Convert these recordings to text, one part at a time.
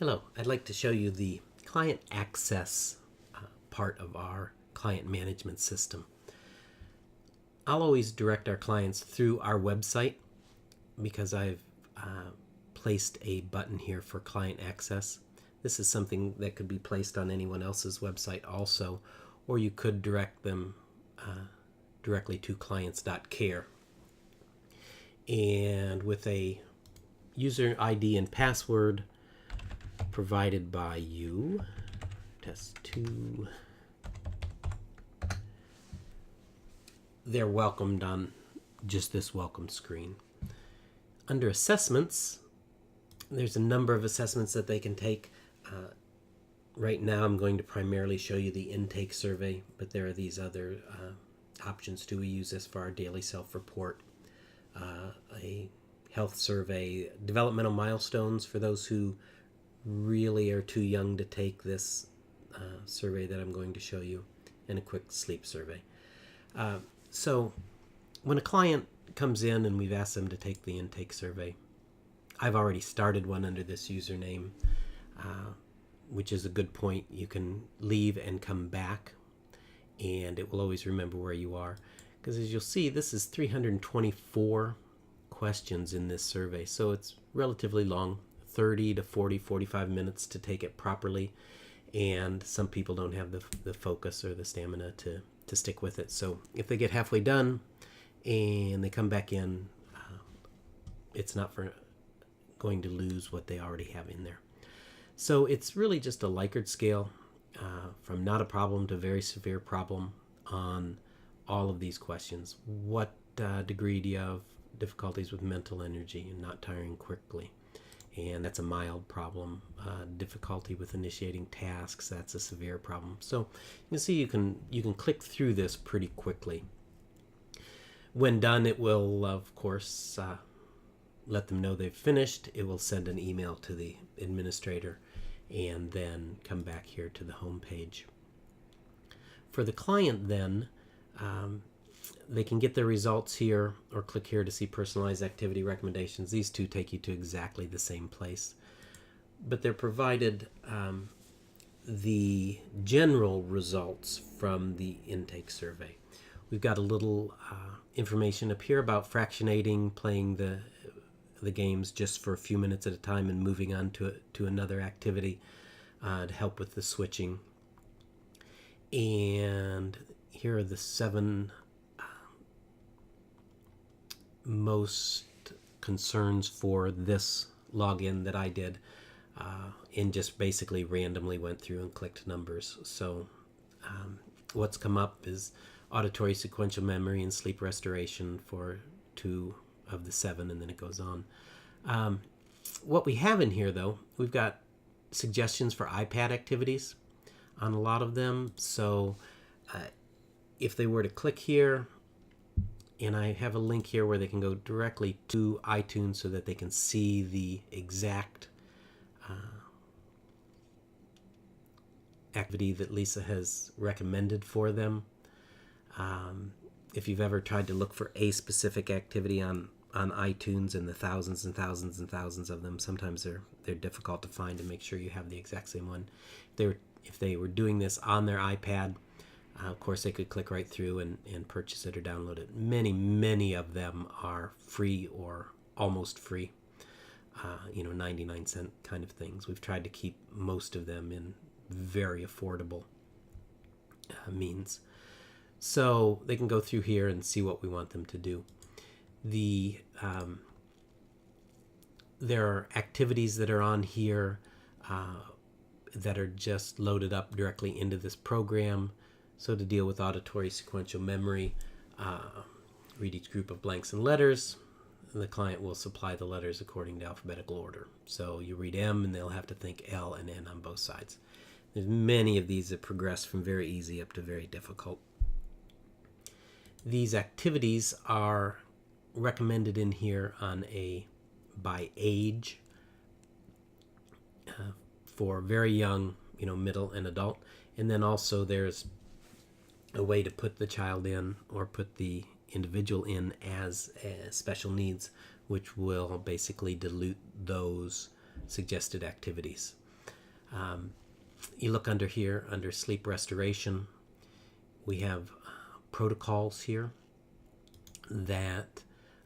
Hello, I'd like to show you the client access part of our client management system. I'll always direct our clients through our website because I've placed a button here for client access. This is something that could be placed on anyone else's website also, or you could direct them directly to clients.care. And with a user ID and password provided by you, test2, they're welcomed on just this welcome screen. Under assessments, there's a number of assessments that they can take. Right now I'm going to primarily show you the intake survey, but there are these other options too. We use this for our daily self-report, a health survey, developmental milestones for those who really are too young to take this survey that I'm going to show you, and a quick sleep survey. So when a client comes in and we've asked them to take the intake survey, I've already started one under this username, which is a good point. You can leave and come back, and it will always remember where you are. Because as you'll see, this is 324 questions in this survey, so it's relatively long, 30 to 40, 45 minutes to take it properly, and some people don't have the focus or the stamina to stick with it. So if they get halfway done and they come back in, it's not for going to lose what they already have in there. So it's really just a Likert scale from not a problem to very severe problem on all of these questions. What degree do you have difficulties with mental energy and not tiring quickly? And that's a mild problem. Difficulty with initiating tasks, that's a severe problem. So you can see you can click through this pretty quickly. When done, it will of course let them know they've finished. It will send an email to the administrator and then come back here to the home page. For the client then, they can get their results here or click here to see personalized activity recommendations. These two take you to exactly the same place, but they're provided the general results from the intake survey. We've got a little information up here about fractionating, playing the games just for a few minutes at a time and moving on to another activity to help with the switching. And here are the 7 most concerns for this login that I did, and just basically randomly went through and clicked numbers. So what's come up is auditory sequential memory and sleep restoration for 2 of the 7, and then it goes on. What we have in here, though, we've got suggestions for iPad activities on a lot of them. So if they were to click here, and I have a link here where they can go directly to iTunes so that they can see the exact activity that Lisa has recommended for them. If you've ever tried to look for a specific activity on iTunes and the thousands and thousands and thousands of them, sometimes they're difficult to find and make sure you have the exact same one. If they were doing this on their iPad, of course they could click right through and purchase it or download it. Many of them are free or almost free, 99-cent kind of things. We've tried to keep most of them in very affordable means. So they can go through here and see what we want them to do. There are activities that are on here that are just loaded up directly into this program. So to deal with auditory sequential memory, read each group of blanks and letters. The client will supply the letters according to alphabetical order. So you read M and they'll have to think L and N on both sides. There's many of these that progress from very easy up to very difficult. These activities are recommended in here on by age for very young, middle and adult. And then also there's a way to put the child in or put the individual in as special needs, which will basically dilute those suggested activities. You look under here, under sleep restoration, we have protocols here that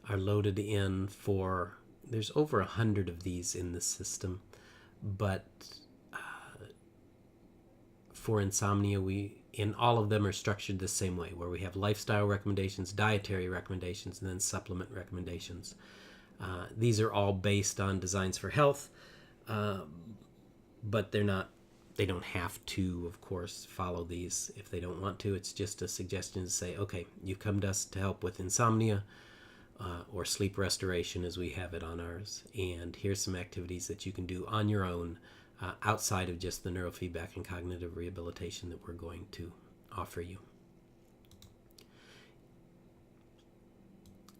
are loaded in for, there's over 100 of these in the system, but for insomnia, all of them are structured the same way, where we have lifestyle recommendations, dietary recommendations, and then supplement recommendations. These are all based on Designs for Health, but they don't have to, of course, follow these if they don't want to. It's just a suggestion to say, okay, you come to us to help with insomnia or sleep restoration as we have it on ours, and here's some activities that you can do on your own outside of just the neurofeedback and cognitive rehabilitation that we're going to offer you.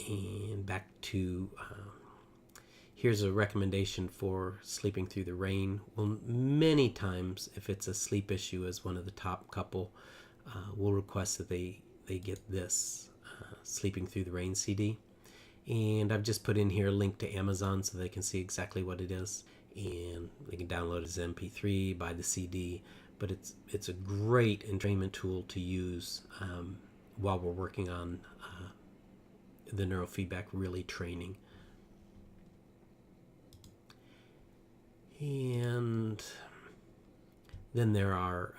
And back to here's a recommendation for sleeping through the rain. Well, many times, if it's a sleep issue, as one of the top couple, we'll request that they get this Sleeping Through the Rain CD. And I've just put in here a link to Amazon so they can see exactly what it is. And they can download it as MP3, buy the CD. But it's a great entrainment tool to use while we're working on the neurofeedback really training. And then there are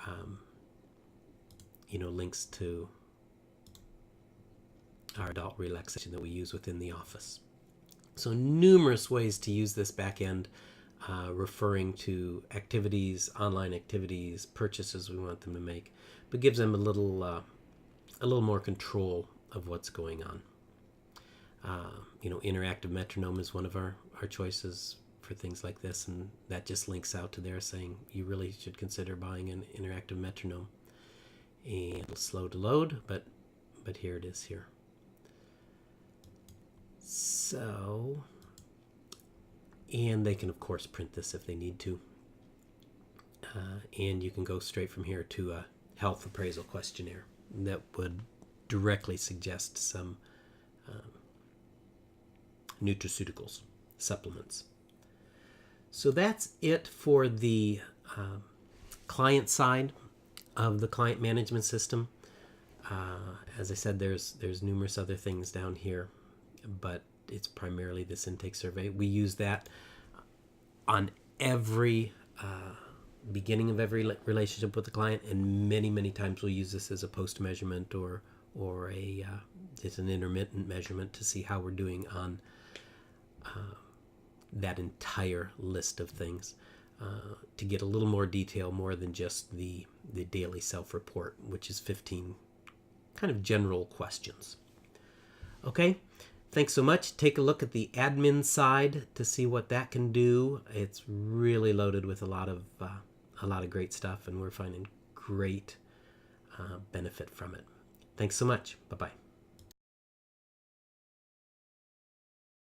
links to our adult relaxation that we use within the office. So numerous ways to use this back end, referring to activities, online activities, purchases we want them to make, but gives them a little more control of what's going on. Interactive metronome is one of our choices for things like this, and that just links out to there saying you really should consider buying an interactive metronome. And it's slow to load, but here it is here. So, and they can of course print this if they need to, and you can go straight from here to a health appraisal questionnaire that would directly suggest some nutraceuticals, supplements. So that's it for the client side of the client management system. As I said, there's numerous other things down here, but it's primarily this intake survey. We use that on every beginning of every relationship with the client, and many times we'll use this as a post measurement or it's an intermittent measurement to see how we're doing on that entire list of things, to get a little more detail, more than just the daily self-report, which is 15 kind of general questions. Okay, thanks so much. Take a look at the admin side to see what that can do. It's really loaded with a lot of great stuff, and we're finding great benefit from it. Thanks so much. Bye-bye.